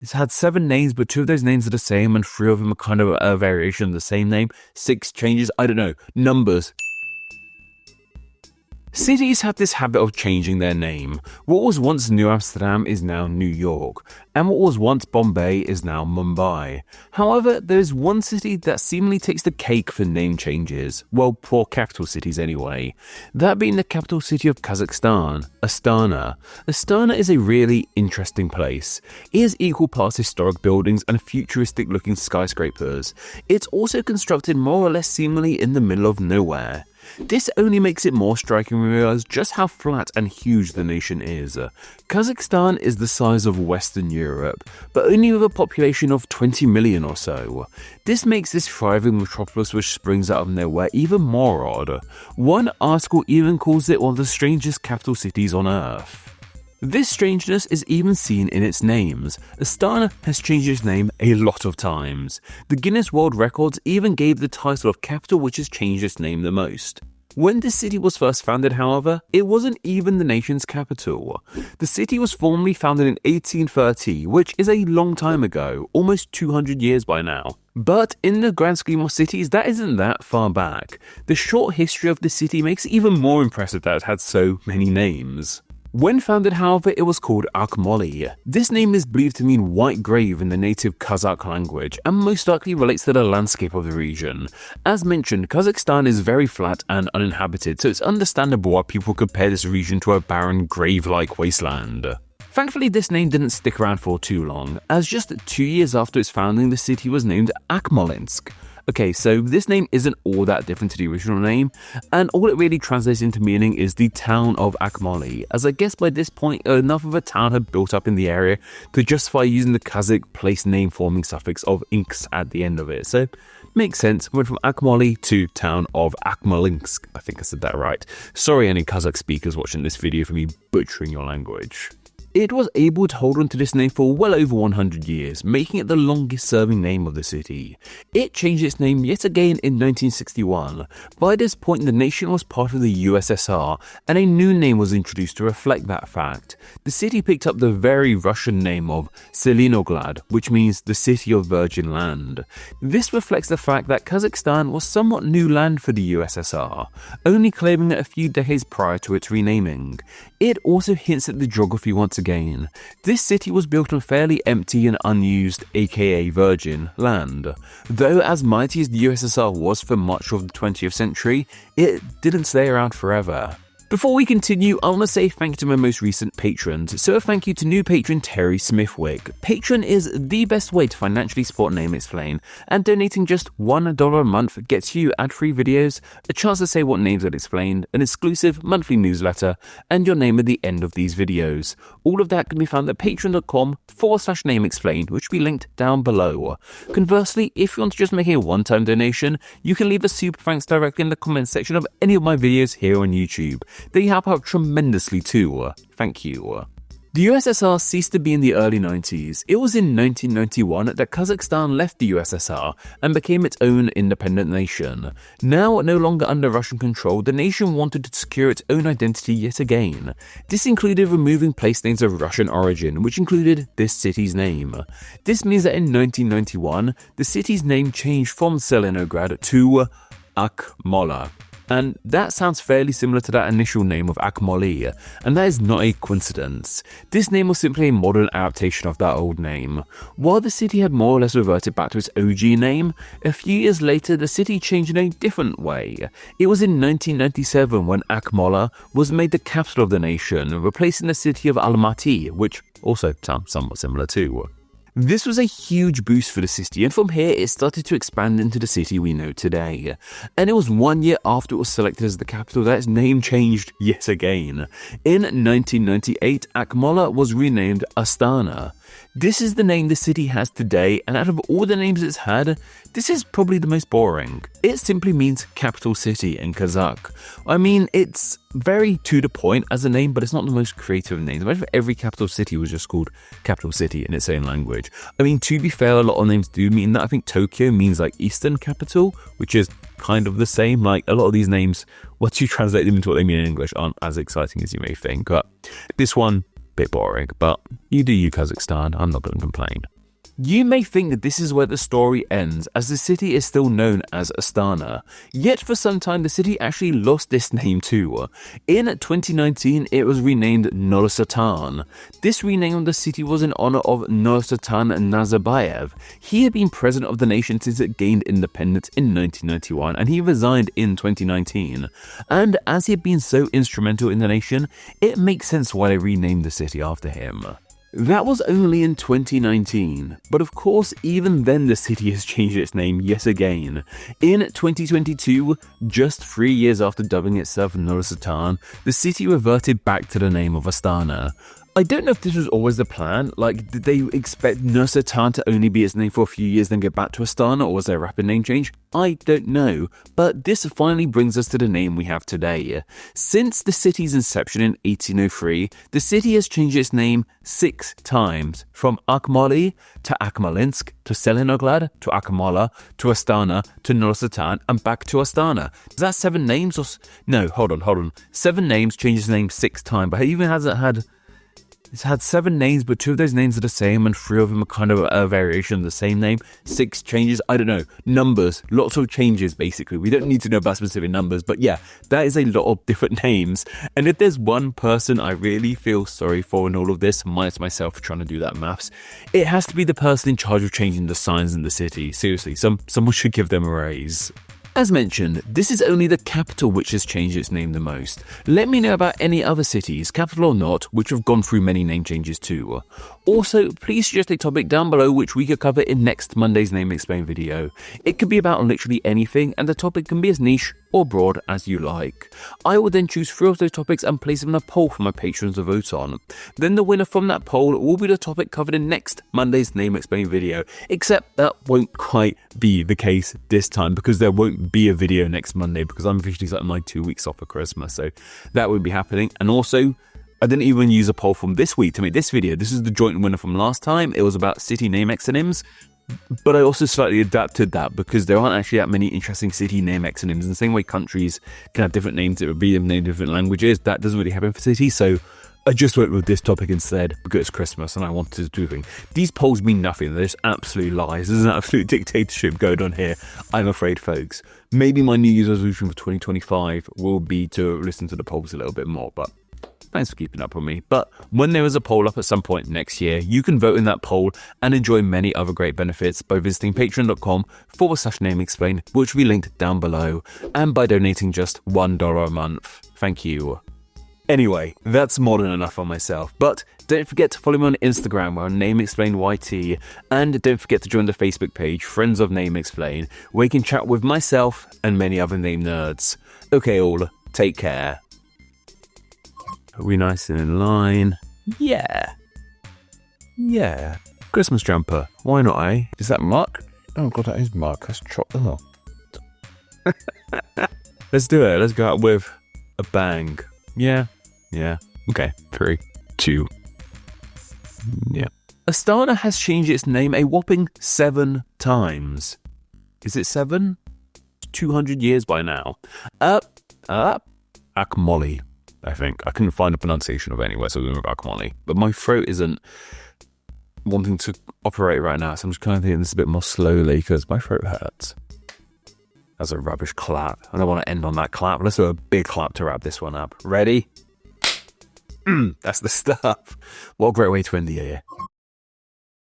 It's had 7 names, but 2 of those names are the same, and 3 of them are kind of a variation of the same name. 6 changes, I don't know, numbers. Cities have this habit of changing their name. What was once New Amsterdam is now New York, and what was once Bombay is now Mumbai. However, there is one city that seemingly takes the cake for name changes, well, for capital cities anyway. That being the capital city of Kazakhstan, Astana. Astana is a really interesting place. It has equal parts historic buildings and futuristic looking skyscrapers. It's also constructed more or less seemingly in the middle of nowhere. This only makes it more striking when we realize just how flat and huge the nation is. Kazakhstan is the size of Western Europe, but only with a population of 20 million or so. This makes this thriving metropolis which springs out of nowhere even more odd. One article even calls it one of the strangest capital cities on Earth. This strangeness is even seen in its names. Astana has changed its name a lot of times. The Guinness World Records even gave the title of capital which has changed its name the most. When this city was first founded, however, it wasn't even the nation's capital. The city was formally founded in 1830, which is a long time ago, almost 200 years by now. But in the grand scheme of cities, that isn't that far back. The short history of the city makes it even more impressive that it had so many names. When founded, however, it was called Akmoli. This name is believed to mean white grave in the native Kazakh language and most likely relates to the landscape of the region. As mentioned, Kazakhstan is very flat and uninhabited, so it's understandable why people compare this region to a barren grave-like wasteland. Thankfully, this name didn't stick around for too long, as just 2 years after its founding, the city was named Akmolinsk. Okay, so this name isn't all that different to the original name, and all it really translates into meaning is the town of Akmoli, as I guess by this point enough of a town had built up in the area to justify using the Kazakh place name forming suffix of inks at the end of it. So makes sense, went from Akmoli to town of Akmolinsk. I think I said that right. Sorry any Kazakh speakers watching this video for me butchering your language. It was able to hold on to this name for well over 100 years, making it the longest serving name of the city. It changed its name yet again in 1961. By this point, the nation was part of the USSR, and a new name was introduced to reflect that fact. The city picked up the very Russian name of Zelenograd, which means the city of virgin land. This reflects the fact that Kazakhstan was somewhat new land for the USSR, only claiming it a few decades prior to its renaming. It also hints at the geography once again. This city was built on fairly empty and unused, aka virgin, land. Though as mighty as the USSR was for much of the 20th century, it didn't stay around forever. Before we continue, I want to say thank you to my most recent patrons. So a thank you to new patron Terry Smithwick. Patron is the best way to financially support Name Explain, and donating just $1 a month gets you ad-free videos, a chance to say what names are explained, an exclusive monthly newsletter, and your name at the end of these videos. All of that can be found at patreon.com/Name Explained, which will be linked down below. Conversely, if you want to just make a one-time donation, you can leave a super thanks directly in the comments section of any of my videos here on YouTube. They help out tremendously too. Thank you. The USSR ceased to be in the early 90s. It was in 1991 that Kazakhstan left the USSR and became its own independent nation. Now no longer under Russian control, the nation wanted to secure its own identity yet again. This included removing place names of Russian origin, which included this city's name. This means that in 1991, the city's name changed from Zelenograd to Akmola. And that sounds fairly similar to that initial name of Akmoli, and that is not a coincidence. This name was simply a modern adaptation of that old name. While the city had more or less reverted back to its OG name, a few years later the city changed in a different way. It was in 1997 when Akmola was made the capital of the nation, replacing the city of Almaty, which also sounds somewhat similar too. This was a huge boost for the city, and from here it started to expand into the city we know today. And it was 1 year after it was selected as the capital that its name changed yet again. In 1998, Akmola was renamed Astana. This is the name the city has today, and out of all the names it's had, this is probably the most boring. It simply means capital city in Kazakh. I mean, it's very to the point as a name, but it's not the most creative of names. Imagine if every capital city was just called capital city in its own language. I mean, to be fair, a lot of names do mean that. I think Tokyo means like Eastern capital, which is kind of the same. Like a lot of these names, once you translate them into what they mean in English, aren't as exciting as you may think. But this one Bit boring, but you do you, Kazakhstan. I'm not going to complain. You may think that this is where the story ends, as the city is still known as Astana. Yet for some time, the city actually lost this name too. In 2019, it was renamed Nur-Sultan. This rename of the city was in honor of Nur-Sultan Nazarbayev. He had been president of the nation since it gained independence in 1991, and he resigned in 2019. And as he had been so instrumental in the nation, it makes sense why they renamed the city after him. That was only in 2019, but of course even then the city has changed its name yet again. In 2022, just 3 years after dubbing itself Nur-Sultan, the city reverted back to the name of Astana. I don't know if this was always the plan, like did they expect Nur-Sultan to only be its name for a few years then get back to Astana, or was there a rapid name change? I don't know, but this finally brings us to the name we have today. Since the city's inception in 1803, the city has changed its name 6 times, from Akhmoli to Akhmalinsk to Selenograd to Akhmala to Astana to Nur-Sultan and back to Astana. Is that 7 names or... No, hold on. 7 names, changed its name 6 times, but it even hasn't had... It's had 7 names, but 2 of those names are the same and 3 of them are kind of a variation of the same name. 6 changes, I don't know. Numbers, lots of changes basically. We don't need to know about specific numbers, but yeah, that is a lot of different names. And if there's one person I really feel sorry for in all of this, minus myself for trying to do that maths, it has to be the person in charge of changing the signs in the city. Seriously, someone should give them a raise. As mentioned, this is only the capital which has changed its name the most. Let me know about any other cities, capital or not, which have gone through many name changes too. Also, please suggest a topic down below which we could cover in next Monday's Name Explain video. It could be about literally anything, and the topic can be as niche or broad as you like. I will then choose 3 of those topics and place them in a poll for my patrons to vote on. Then the winner from that poll will be the topic covered in next Monday's Name Explain video, except that won't quite be the case this time because there won't be a video next Monday because I'm officially starting my 2 weeks off for Christmas, so that won't be happening. And also, I didn't even use a poll from this week to make this video. This is the joint winner from last time. It was about city name exonyms. But I also slightly adapted that because there aren't actually that many interesting city name exonyms. In the same way countries can have different names that would be named in different languages, that doesn't really happen for cities. So I just went with this topic instead because it's Christmas and I wanted to do things. These polls mean nothing. They're just absolute lies. There's an absolute dictatorship going on here, I'm afraid, folks. Maybe my New Year's resolution for 2025 will be to listen to the polls a little bit more, but thanks for keeping up with me. But when there is a poll up at some point next year, you can vote in that poll and enjoy many other great benefits by visiting patreon.com/nameexplain, which will be linked down below, and by donating just $1 a month. Thank you. Anyway, that's more than enough on myself, but don't forget to follow me on Instagram where I'm NameExplainYT, and don't forget to join the Facebook page Friends of Name Explain, where you can chat with myself and many other name nerds. Okay all, take care. Are we nice and in line? Yeah. Christmas jumper. Why not, eh? Is that Mark? Oh god, that is Mark. Let's chop them off. Let's do it. Let's go out with a bang. Yeah. Okay. 3, 2. Yeah. Astana has changed its name a whopping 7 times. Is it 7? 200 years by now. Akhmoli, I think. I couldn't find a pronunciation of it anywhere, so we went with Akhmoli. But my throat isn't wanting to operate right now, so I'm just kind of thinking this a bit more slowly because my throat hurts. That's a rubbish clap. I don't want to end on that clap. Let's do a big clap to wrap this one up. Ready? That's the stuff. What a great way to end the year.